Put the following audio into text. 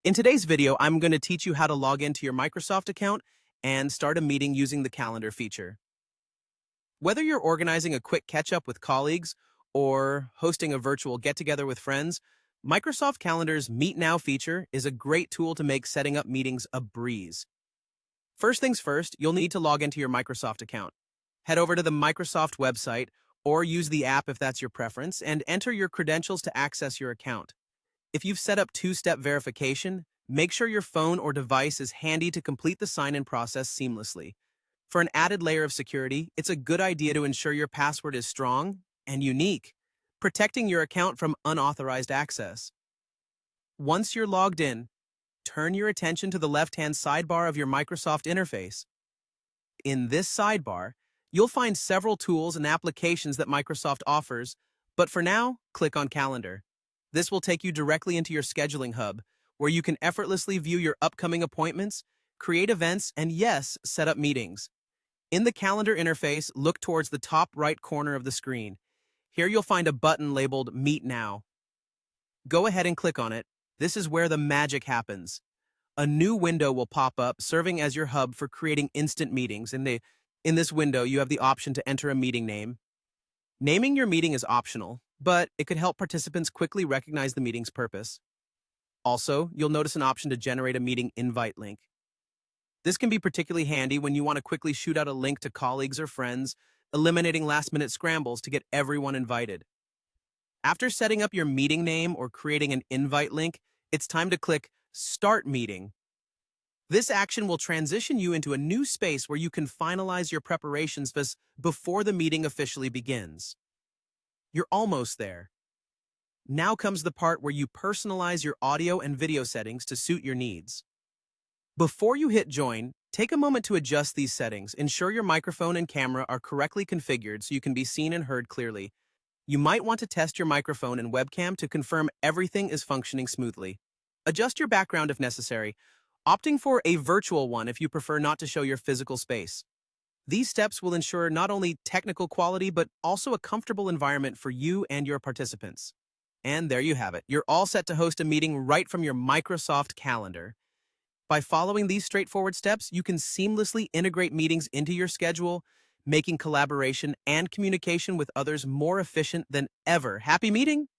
In today's video, I'm going to teach you how to log into your Microsoft account and start a meeting using the calendar feature. Whether you're organizing a quick catch-up with colleagues or hosting a virtual get-together with friends, Microsoft Calendar's Meet Now feature is a great tool to make setting up meetings a breeze. First things first, you'll need to log into your Microsoft account. Head over to the Microsoft website or use the app if that's your preference and enter your credentials to access your account. If you've set up two-step verification, make sure your phone or device is handy to complete the sign-in process seamlessly. For an added layer of security, it's a good idea to ensure your password is strong and unique, protecting your account from unauthorized access. Once you're logged in, turn your attention to the left-hand sidebar of your Microsoft interface. In this sidebar, you'll find several tools and applications that Microsoft offers, but for now, click on Calendar. This will take you directly into your scheduling hub, where you can effortlessly view your upcoming appointments, create events, and yes, set up meetings. In the calendar interface, look towards the top right corner of the screen. Here you'll find a button labeled Meet Now. Go ahead and click on it. This is where the magic happens. A new window will pop up, serving as your hub for creating instant meetings. In this window, you have the option to enter a meeting name. Naming your meeting is optional, but it could help participants quickly recognize the meeting's purpose. Also, you'll notice an option to generate a meeting invite link. This can be particularly handy when you want to quickly shoot out a link to colleagues or friends, eliminating last-minute scrambles to get everyone invited. After setting up your meeting name or creating an invite link, it's time to click Start Meeting. This action will transition you into a new space where you can finalize your preparations before the meeting officially begins. You're almost there. Now comes the part where you personalize your audio and video settings to suit your needs. Before you hit join, take a moment to adjust these settings. Ensure your microphone and camera are correctly configured so you can be seen and heard clearly. You might want to test your microphone and webcam to confirm everything is functioning smoothly. Adjust your background if necessary, opting for a virtual one if you prefer not to show your physical space. These steps will ensure not only technical quality, but also a comfortable environment for you and your participants. And there you have it. You're all set to host a meeting right from your Microsoft calendar. By following these straightforward steps, you can seamlessly integrate meetings into your schedule, making collaboration and communication with others more efficient than ever. Happy meeting!